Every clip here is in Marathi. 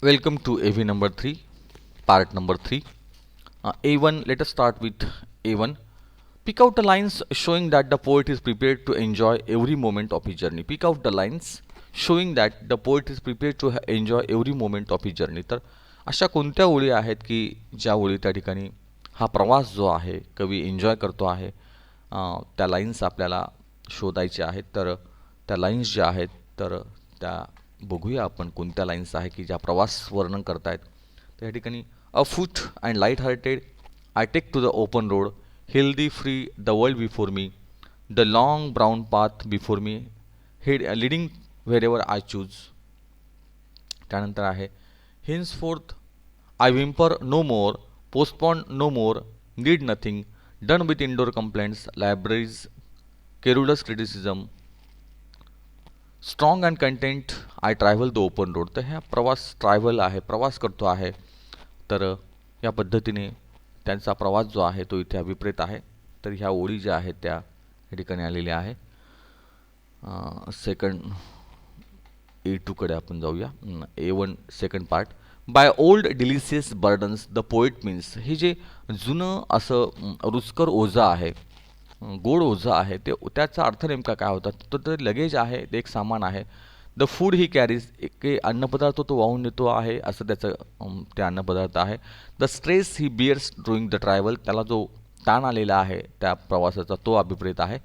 Welcome to AV number 3, part number 3. A1, let us start with A1. Pick out the lines showing that the poet is prepared to enjoy every moment of his journey. Pick out the lines showing that the poet is prepared to enjoy every moment of his journey. तर अशा कोणत्या ओळी आहेत की ज्या ओळी त्या ठिकाणी हा प्रवास जो आहे कवी एन्जॉय करतो आहे, त्या लाईन्स आपल्याला शोधायच्या आहेत. तर त्या लाईन्स ज्या आहेत तर त्या बघूया आपण कोणत्या लाईन्स आहे की ज्या प्रवास वर्णन करतायत. त्या ठिकाणी afoot and light hearted I take to the open road, healthy free the world before me, the long brown path before me, head leading wherever I choose. त्यानंतर आहे henceforth I whimper no more, postpone no more, need nothing, done with indoor complaints, libraries, querulous criticism, strong and content I travel the open road. तर ह्या ट्रॅव्हल आहे, प्रवास करतो आहे. तर या पद्धतीने त्यांचा प्रवास जो आहे तो इथे अभिप्रेत आहे. तर ह्या ओळी ज्या आहेत त्या या ठिकाणी आलेल्या आहे. सेकंड A2कडे आपण जाऊया. A1 second part. By old delicious burdens the poet means. हे जे जुनं असं रुचकर ओझं आहे, गोड ओझं आहे, ते त्याचा अर्थ नेमका काय होता, तर ते लगेज आहे, ते एक सामान आहे. द फूड ही कॅरीज, एक अन्नपदार्थ तो वाहून नेतो आहे असं त्याचं ते अन्नपदार्थ आहे. The stress he bears during the travel, त्याला जो ताण आलेला आहे त्या प्रवासाचा तो अभिप्रेत आहे.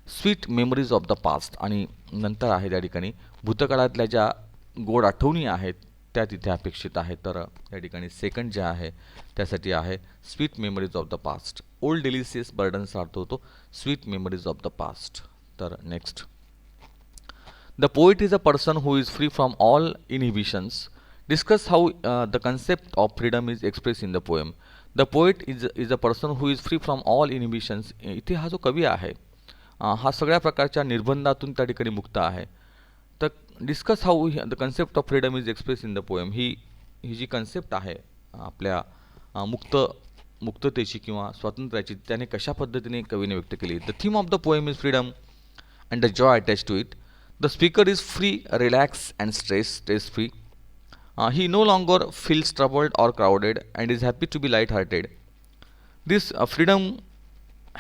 Sweet memories of the past, आणि नंतर आहे त्या ठिकाणी भूतकाळातल्या ज्या गोड आठवणी आहेत त्या तिथे अपेक्षित आहे. तर या ठिकाणी सेकंड जे आहे त्यासाठी आहे sweet memories of the past. Old delicious बर्डन्सचा अर्थ होतो sweet memories of the past. तर next, the poet is a person who is free from all inhibitions. Discuss how the concept of freedom is express in the poem. The poet is a person who is free from all inhibitions. इथे हा जो कवी आहे हा सगळ्या प्रकारच्या निर्बंधातून त्या ठिकाणी मुक्त आहे. तर discuss how the concept of freedom is express in the poem. ही जी कन्सेप्ट आहे आपल्या मुक्ततेची किंवा स्वातंत्र्याची, त्याने कशा पद्धतीने कवीने व्यक्त केली. The theme of the poem is freedom and the joy attach to it. The speaker is free, relax and stress free. He no longer feels troubled or crowded and is happy to be light-hearted. This freedom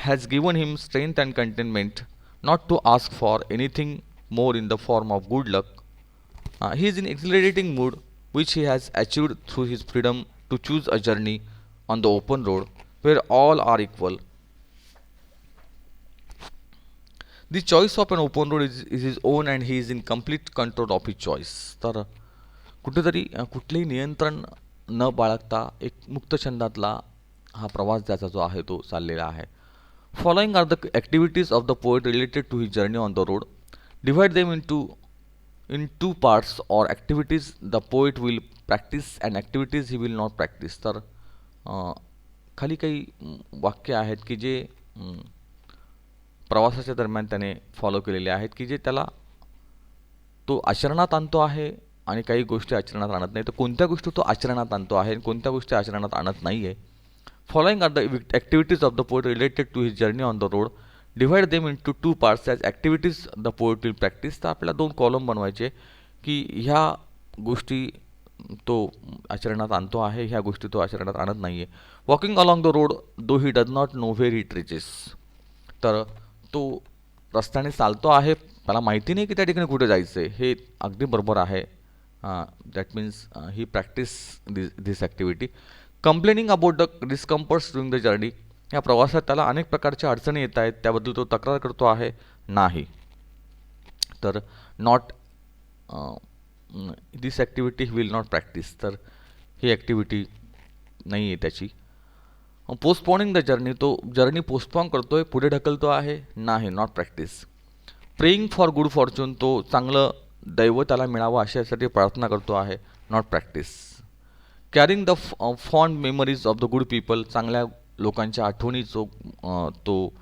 has given him strength and contentment not to ask for anything more in the form of good luck. He is in exhilarating mood which he has achieved through his freedom to choose a journey on the open road where all are equal. The choice of an open road is his own and he is in complete control of his choice. तर कुठेतरी कुठलेही नियंत्रण न बाळगता एक मुक्त छंदातला हा प्रवास ज्याचा जो आहे तो चाललेला आहे. Following are the activities of the poet related to his journey on the road. Divide them in two parts or activities the poet will practise and activities he will not practise. तर खाली काही वाक्य आहेत की जे प्रवासाच्या दरम्यान त्याने फॉलो केलेले आहेत की जे त्याला तो आचरणात आणतो आहे आणि काही गोष्टी आचरणात आणत नाही. तर कोणत्या गोष्टी तो आचरणात आणतो आहे आणि कोणत्या गोष्टी आचरणात आणत नाही आहे. Following are the activities of the poet related to his journey on the road. Divide them in two parts as activities the poet will practise. तर आपल्याला दोन कॉलम बनवायचे की ह्या गोष्टी तो आचरणात आणतो आहे, ह्या गोष्टी तो आचरणात आणत नाही आहे. Walking along the road though he does not know where he reaches. तर तो रस्त्याने चालतो आहे, त्याला माहिती नाही की त्या ठिकाणी कुठे जायचं आहे, हे अगदी बरोबर आहे. That means he practice this activity. Complaining about the discomforts during the journey. या प्रवासात त्याला अनेक प्रकारच्या अडचणी येत आहेत, त्याबद्दल तो तक्रार करतो आहे नाही. तर not this activity will not practise. तर ही ॲक्टिव्हिटी नाही आहे त्याची. पोस्टपोनिंग द जर्नी, तो जर्नी पोस्टपोन करतो आहे, पुढे ढकलतो आहे नाही, not practice. Praying for good Fortune, तो चांगलं दैव त्याला मिळावं अशासाठी प्रार्थना करतो आहे, not practice. Carrying the fond memories of the good people, चांगल्या लोकांच्या आठवणी तो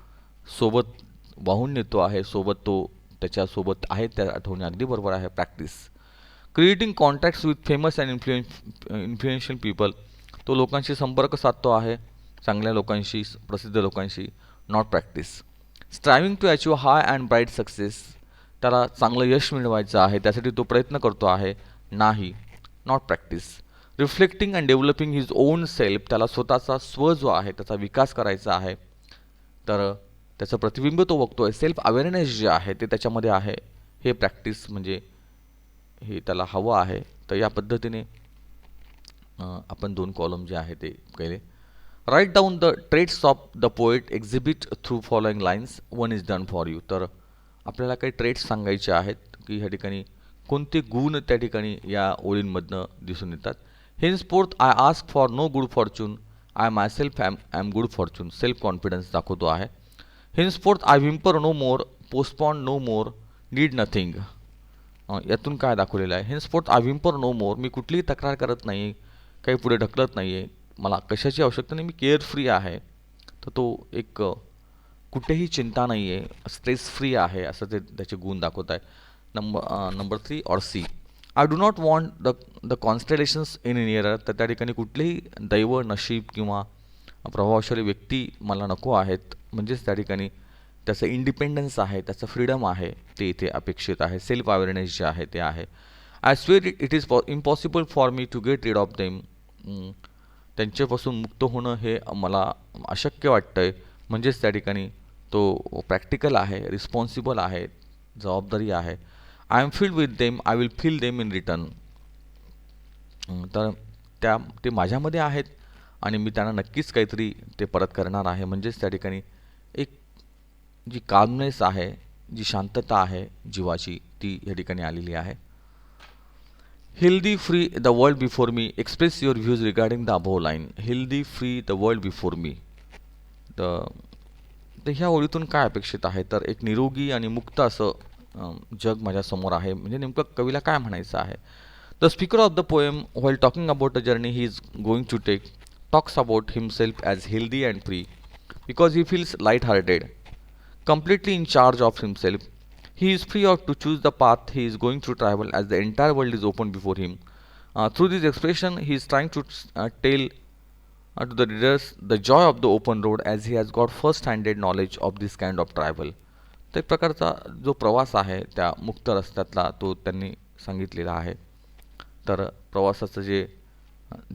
सोबत वाहून नेतो आहे, सोबत तो त्याच्यासोबत आहे त्या आठवणी, अगदी बरोबर आहे, practice. Creating contacts with famous and influential people, तो लोकांशी संपर्क साधतो आहे, चांगल्या लोकांशी, प्रसिद्ध लोकांशी, not practice. Striving to achieve high and bright success, त्याला चांगलं यश मिळवायचं आहे, त्यासाठी तो प्रयत्न करतो आहे, नाही, not practice. Reflecting and developing his on self, त्याला स्वतःचा स्व जो आहे त्याचा विकास करायचा आहे. तर त्याचं प्रतिबिंब तो बघतोय. सेल्फ अवेअरनेस जे आहे ते त्याच्यामध्ये आहे. हे प्रॅक्टिस म्हणजे हे त्याला हवं आहे. तर या पद्धतीने आपण 2 कॉलम जे आहे ते केले. Write down the traits of the poet exhibit through following lines. One is done for you. तर आपल्याला काही ट्रेट्स सांगायचे आहेत की ह्या ठिकाणी कोणते गुण त्या ठिकाणी या ओळींमधनं दिसून येतात. Henceforth I ask for no good fortune, I myself am good fortune. Self confidence दाखवतो आहे. Henceforth I whimper no more, postpone no more, need nothing. यातून काय दाखवलेलं आहे? Henceforth I whimper no more, मी कुठलीही तक्रार करत नाही, काही पुढे ढकलत नाही आहे, मला कशाची आवश्यकता नाही, मी केअर फ्री आहे. तर तो एक कुठेही चिंता नाही आहे, स्ट्रेस फ्री आहे, असं ते त्याचे गुण दाखवत आहे. Number 3 or C. I do not want the constellations in nearer. तर त्या ठिकाणी कुठलेही दैव, नशीब किंवा प्रभावशाली व्यक्ती मला नको आहेत. म्हणजेच त्या ठिकाणी त्याचं इंडिपेंडन्स आहे, त्याचं फ्रीडम आहे, ते इथे अपेक्षित आहे. सेल्फ अवेअरनेस जे आहे ते आहे. I swear it is impossible for me to get rid of them. त्यांच्यापासून मुक्त होणं हे मला अशक्य वाटतं आहे. म्हणजेच त्या ठिकाणी तो प्रॅक्टिकल आहे, रिस्पॉन्सिबल आहे, जबाबदारी आहे. I am filled with them, I will fill them in return. तर ते माझ्यामध्ये आहेत आणि मी त्यांना नक्कीच काहीतरी ते परत करणार आहे. म्हणजेच त्या ठिकाणी एक जी कामनेस आहे, जी शांतता आहे जीवाची, ती या ठिकाणी आलेली आहे. Healthy free the world before me, express your views regarding the above line. Healthy free the world before मी. तर ह्या ओळीतून काय अपेक्षित आहे? तर एक निरोगी आणि मुक्त असं जग माझ्यासमोर आहे. म्हणजे नेमकं कवीला काय म्हणायचं आहे? The speaker of the poem while talking about a journey he is going to take talks about himself as healthy and free because he feels light hearted, completely in charge of himself. He is free to choose the path he is going to travel as the entire world is open before him. Through this expression, he is trying to tell to the readers the joy of the open road as he has got first-handed knowledge of this kind of travel. तर एक प्रकारचा जो प्रवास आहे त्या मुक्त रस्त्यातला तो त्यांनी सांगितलेला आहे. तर प्रवासाचं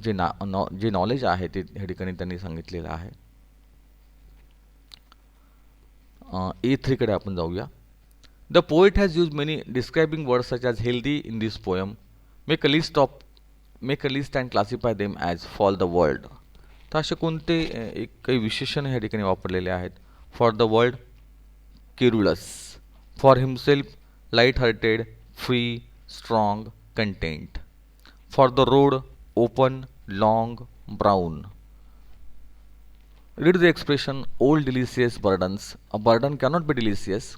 जे नॉलेज आहे ते ह्या ठिकाणी त्यांनी सांगितलेलं आहे. A3 कडे आपण जाऊया. The poet has use many describing words such as healthy in this poem. Make a list and classify them as for the world. तर असे कोणते काही विशेषण ह्या ठिकाणी वापरलेले आहेत? For the world querulous, for himself light hearted, free, strong, content. For the road open, long, brown. Read the expression old delicious burdens. A burden cannot be delicious.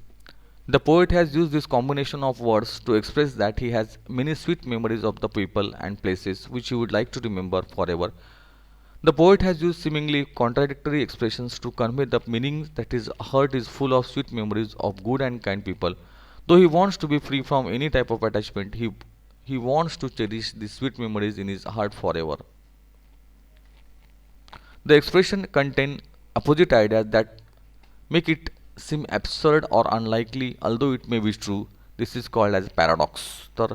The poet has used this combination of words to express that he has many sweet memories of the people and places which he would like to remember forever. The poet has used seemingly contradictory expressions to convey the meaning that his heart is full of sweet memories of good and kind people. Though he wants to be free from any type of attachment, he wants to cherish these sweet memories in his heart forever. The expression contain opposite ideas that make it seem absurd or unlikely although it may be true. This is called as paradox. तर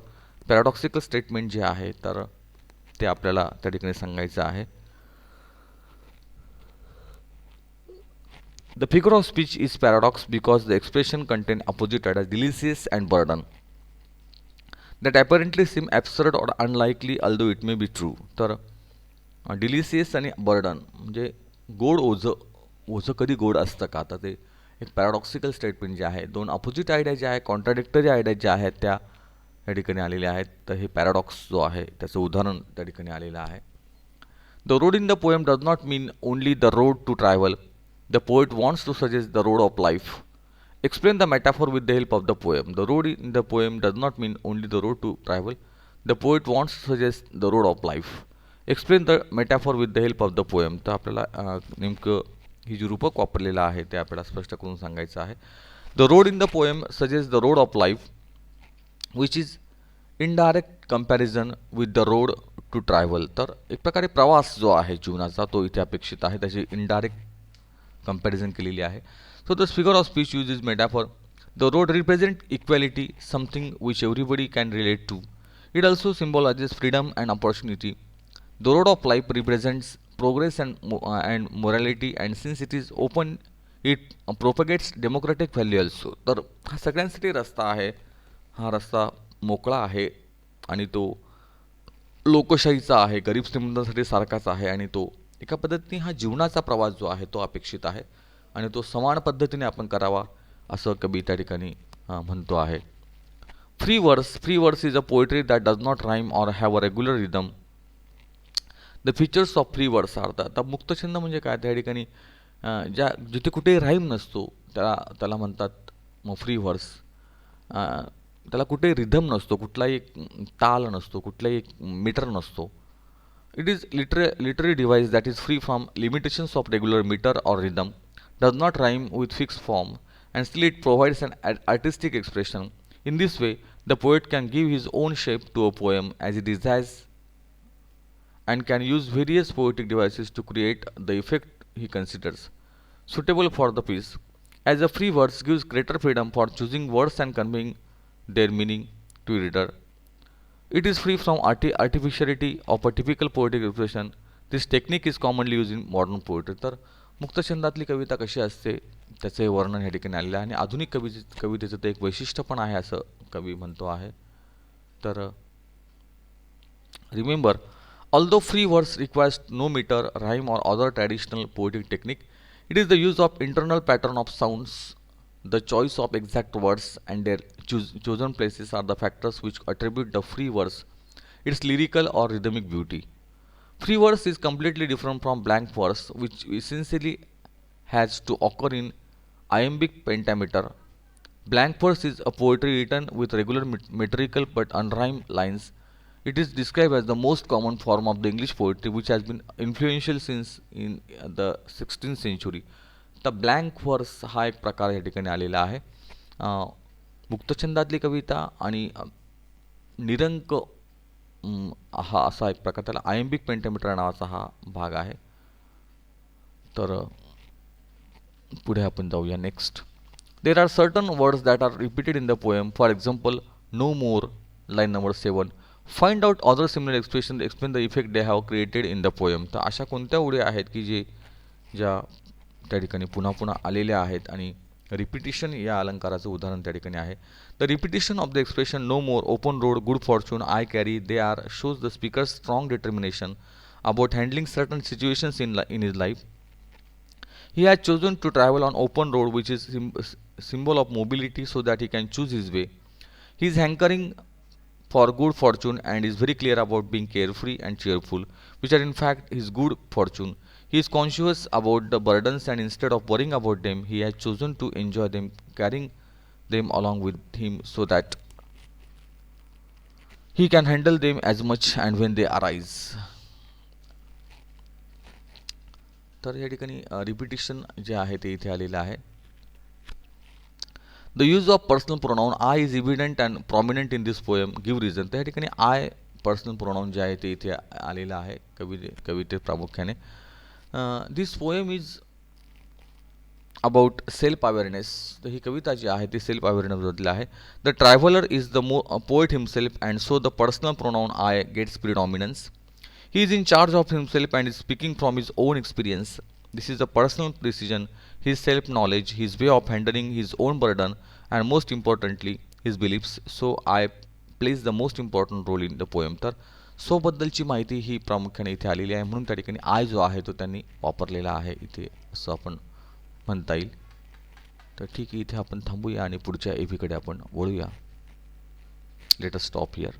पॅराडॉक्सिकल स्टेटमेंट जे आहे तर ते आपल्याला त्या ठिकाणी सांगायचं आहे. The figure of speech is paradox because the expression contain opposite ideas, delicious and burden, that apparently seem absurd or unlikely although it may be true. तर डिलिशियस आणि बर्डन म्हणजे गोड ओझं. ओझं कधी गोड असतं का? तर ते एक पॅराडॉक्सिकल स्टेटमेंट जे आहे, दोन अपोजिट आयडिया ज्या आहेत, कॉन्ट्राडिक्टरी आयडिया ज्या आहेत त्या या ठिकाणी आलेल्या आहेत. तर हे पॅराडॉक्स जो आहे त्याचं उदाहरण त्या ठिकाणी आलेलं आहे. The road in the poem does not mean only the road to travel. The poet wants to suggest the road of life. Explain the metaphor with the help of the poem. The road in the poem does not mean only the road to travel. The poet wants to suggest the road of life. Explain the metaphor with the help of the poem. तर आपल्याला नेमकं ही जी रूपक वापरलेलं आहे ते आपल्याला स्पष्ट करून सांगायचं आहे. The road in the poem suggest the road of life which is indirect comparison with the road to travel. तर एक प्रकारे प्रवास जो आहे जीवनाचा तो इथे अपेक्षित आहे, त्याची इनडायरेक्ट कंपॅरिझन केलेली आहे. So the figure of speech use is metaphor. The road represent equality, something which everybody can relate to. It also symbolizes freedom and opportunity. The road of life represents progress and morality, and since it is open, it propagates democratic value also. तर हा सगळ्यांसाठी रस्ता आहे. हा रस्ता मोकळा आहे आणि तो लोकशाहीचा आहे, गरीब श्रीमंतांसाठी सारखाच आहे आणि तो एका पद्धतीने हा जीवनाचा प्रवास जो आहे तो अपेक्षित आहे आणि तो समान पद्धतीने आपण करावा असं कवी त्या ठिकाणी म्हणतो आहे. Free verse is a poetry that does not rhyme or have a regular rhythm. The features of free words are आता मुक्तछंद म्हणजे काय त्या ठिकाणी ज्या जिथे कुठेही राईम नसतो त्याला त्याला म्हणतात मग फ्री वर्ड्स. त्याला कुठेही रिधम नसतो, कुठलाही एक ताल नसतो, कुठलाही एक मीटर नसतो. It is literary device that is free from limitations of regular metre or rhythm, does not rhyme with fix form, and still it provides an artistic expression. In this way, the poet can give his own shape to a poem as he desires and can use various poetic devices to create the effect he considers suitable for the piece. As a free verse gives greater freedom for choosing words and conveying their meaning to reader. It is free from artificiality of a typical poetic expression. This technique is commonly used in modern poetry. तर मुक्तछंदातली कविता कशी असते त्याचे वर्णन या ठिकाणी आलेलं आहे आणि आधुनिक कवितेचं ते एक वैशिष्ट्य पण आहे असं कवी म्हणतो आहे. तर remember, although free verse requires no meter, rhyme, or other traditional poetic technique, it is the use of internal pattern of sounds, the choice of exact words, and their chosen places are the factors which attribute the free verse its lyrical or rhythmic beauty. Free verse is completely different from blank verse, which essentially has to occur in iambic pentameter. Blank verse is a poetry written with regular metrical but unrhymed lines. It is described as the most common form of the English poetry, which has been influential since in the 16th century. तर ब्लँक वर्स हा एक प्रकार या ठिकाणी आलेला आहे. मुक्तछंदातली कविता आणि निरंक हा असा एक प्रकार, त्याला आयम्बिक पेंटामीटर नावाचा हा भाग आहे. तर पुढे आपण जाऊया. Next, there are certain words that are repeated in the poem. For example, no more, line number 7. Find out other similar expression explain the effect they have created in the poem. तर अशा कोणत्या ओळी आहेत की ज्या त्या ठिकाणी पुन्हा पुन्हा आलेल्या आहेत आणि रिपिटिशन या अलंकाराचं उदाहरण त्या ठिकाणी आहे. The repetition of the expression no more, open road, good fortune, I carry, they are shows the speaker strong determination about handling certain situations in his life. He has chosen to travel on open road, which is symbol of mobility, so that he can choose his way. He is hankering for good fortune and is very clear about being carefree and cheerful, which are in fact his good fortune. He is conscious about the burdens and instead of worrying about them, he has chosen to enjoy them, carrying them along with him so that he can handle them as much and when they arise. तर या ठिकाणी रिपिटिशन जे आहे ते इथे आलेलं आहे. The use of personal pronoun I is evident and prominent in this poem, give reason. त्या ठिकाणी आय पर्सनल प्रोनाऊन जे आहे ते इथे आलेलं आहे कवितेत प्रामुख्याने. This poem is about self awareness. तर ही कविता जी आहे ती सेल्फ अवेअरनेसबद्दल आहे. The traveller is the poet himself and so the personal pronoun I gets predominance. He is in charge of himself and is speaking from his own experience. This is a personal precision, his self-knowledge, his way of handling his own burden, and most importantly, his beliefs. So I plays the most important role in the poem. तर स्वबद्दलची माहिती ही प्रामुख्याने इथे आलेली आहे, म्हणून त्या ठिकाणी आय जो आहे तो त्यांनी वापरलेला आहे इथे, असं आपण म्हणता येईल. तर ठीक आहे, इथे आपण थांबूया आणि पुढच्या एव्हीकडे आपण वळूया. Let us stop here.